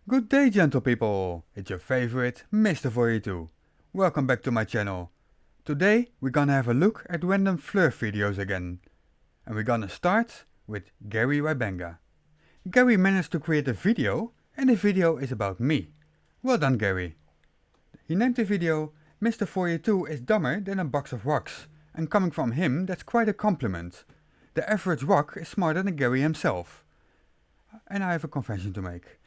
Good day, gentle people! It's your favorite Mr. 42. Welcome back to my channel. Today we're gonna have a look at random flirt videos again. And we're gonna start with Gary Wybenga. Gary managed to create a video, and the video is about me. Well done, Gary. He named the video Mr. 42 is dumber than a box of rocks, and coming from him that's quite a compliment. The average rock is smarter than Gary himself. And I have a confession to make.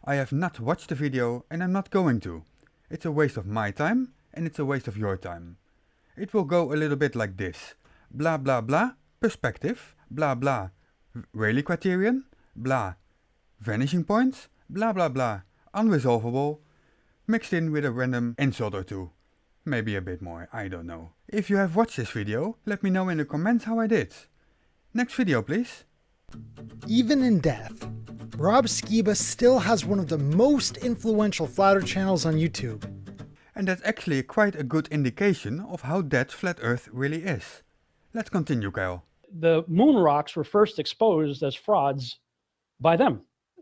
I have not watched the video and I'm not going to. It's a waste of my time and it's a waste of your time. It will go a little bit like this. Blah blah blah, perspective, blah blah, Rayleigh criterion, blah, vanishing points, blah blah blah, unresolvable, mixed in with a random insult or two. Maybe a bit more, I don't know. If you have watched this video, let me know in the comments how I did. Next video please. Even in death, Rob Skiba still has one of the most influential flat Earth channels on YouTube. And that's actually quite a good indication of how dead flat Earth really is. Let's continue, Kyle. The moon rocks were first exposed as frauds by them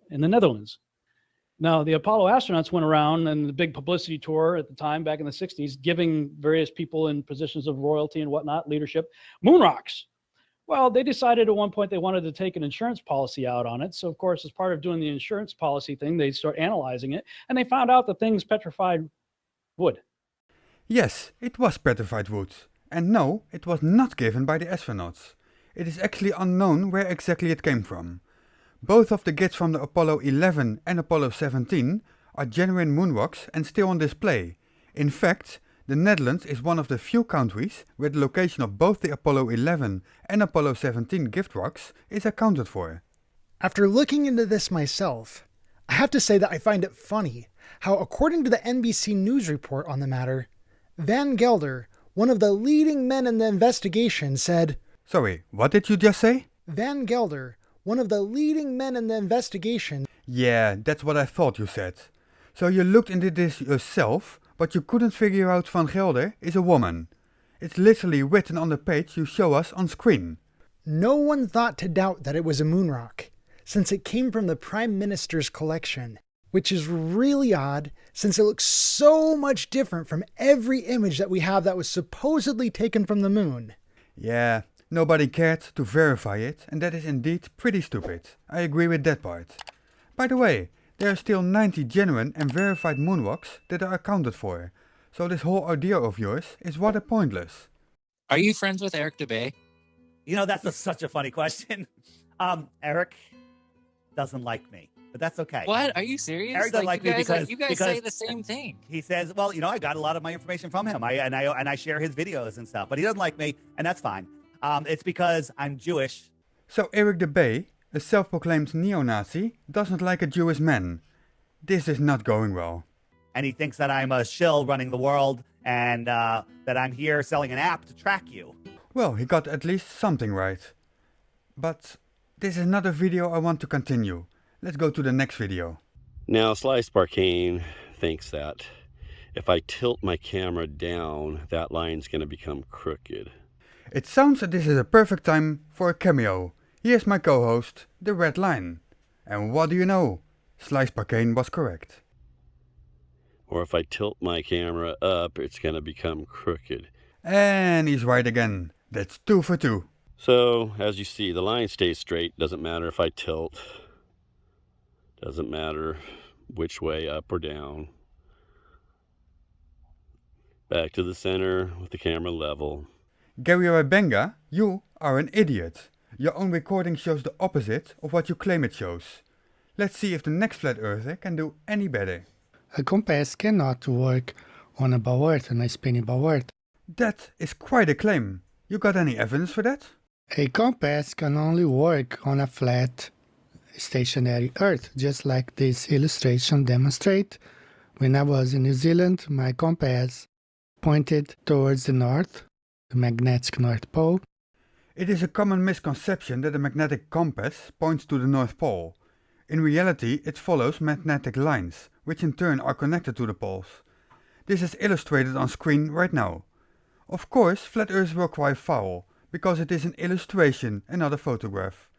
in the Netherlands. Now, the Apollo astronauts went around and the big publicity tour at the time, back in the 60s, giving various people in positions of royalty and whatnot, leadership, moon rocks. Well, they decided at one point they wanted to take an insurance policy out on it. So, of course, as part of doing the insurance policy thing, they start analyzing it, and they found out the thing's petrified wood. Yes, it was petrified wood. And no, it was not given by the astronauts. It is actually unknown where exactly it came from. Both of the gifts from the Apollo 11 and Apollo 17 are genuine moon rocks and still on display. In fact, the Netherlands is one of the few countries where the location of both the Apollo 11 and Apollo 17 gift rocks is accounted for. After looking into this myself, I have to say that I find it funny how, according to the NBC News report on the matter, Van Gelder, one of the leading men in the investigation, said, Sorry, what did you just say? Van Gelder, one of the leading men in the investigation. Yeah, that's what I thought you said. So you looked into this yourself, but you couldn't figure out Van Gelder is a woman. It's literally written on the page you show us on screen. No one thought to doubt that it was a moon rock, since it came from the Prime Minister's collection, which is really odd since it looks so much different from every image that we have that was supposedly taken from the moon. Yeah, nobody cared to verify it, and that is indeed pretty stupid. I agree with that part. By the way, there are still 90 genuine and verified moon rocks that are accounted for, so this whole idea of yours is rather pointless. Are you friends with Eric DeBay? You know, that's such a funny question. Eric doesn't like me, but that's okay. What? Are you serious? Eric doesn't like me because you guys say the same thing. He says, well, you know, I got a lot of my information from him. I share his videos and stuff, but he doesn't like me, and that's fine. It's because I'm Jewish. So Eric DeBay, a self-proclaimed neo-Nazi, doesn't like a Jewish man. This is not going well. And he thinks that I'm a shill running the world and that I'm here selling an app to track you. Well, he got at least something right. But this is not a video I want to continue. Let's go to the next video. Now, Slice Barcane thinks that if I tilt my camera down, that line's going to become crooked. It sounds that this is a perfect time for a cameo. Here's my co-host, the Red Line. And what do you know? Slice Barcane was correct. Or if I tilt my camera up, it's going to become crooked. And he's right again. That's 2 for 2. So, as you see, the line stays straight. Doesn't matter if I tilt. Doesn't matter which way, up or down. Back to the center with the camera level. Gary Wybenga, you are an idiot. Your own recording shows the opposite of what you claim it shows. Let's see if the next flat earther can do any better. A compass cannot work on a board, on a spinning board. That is quite a claim. You got any evidence for that? A compass can only work on a flat, stationary Earth, just like this illustration demonstrates. When I was in New Zealand, my compass pointed towards the north, the magnetic North Pole. It is a common misconception that a magnetic compass points to the North Pole. In reality, it follows magnetic lines, which in turn are connected to the poles. This is illustrated on screen right now. Of course, flat earths were quite foul, because it is an illustration and not a photograph.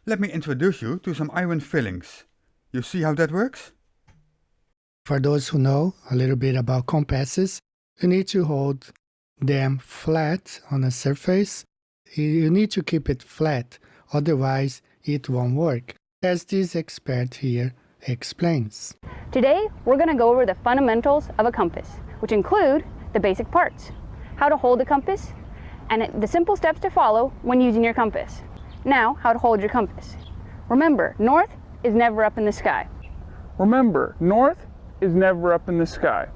Let me introduce you to some iron fillings. You see how that works? For those who know a little bit about compasses, you need to hold them flat on a surface. You need to keep it flat, otherwise it won't work, as this expert here explains. Today, we're going to go over the fundamentals of a compass, which include the basic parts, how to hold the compass, and the simple steps to follow when using your compass. Now, how to hold your compass. Remember, north is never up in the sky. Remember, north is never up in the sky.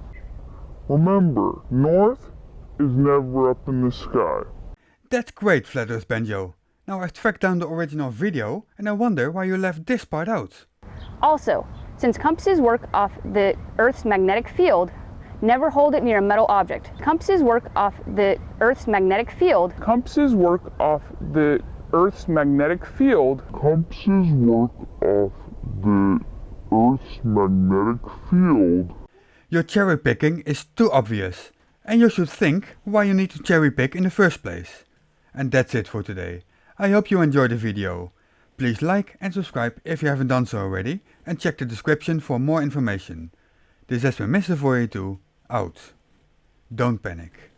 Remember, north is never up in the sky. That's great, Flat Earth Banjo. Now I've tracked down the original video and I wonder why you left this part out. Also, since compasses work off the Earth's magnetic field, never hold it near a metal object. Compasses work off the Earth's magnetic field. Compasses work off the Earth's magnetic field. Compasses work off the Earth's magnetic field. Your cherry picking is too obvious, and you should think why you need to cherry pick in the first place. And that's it for today. I hope you enjoyed the video. Please like and subscribe if you haven't done so already, and check the description for more information. This has been Mr. 482, out. Don't panic.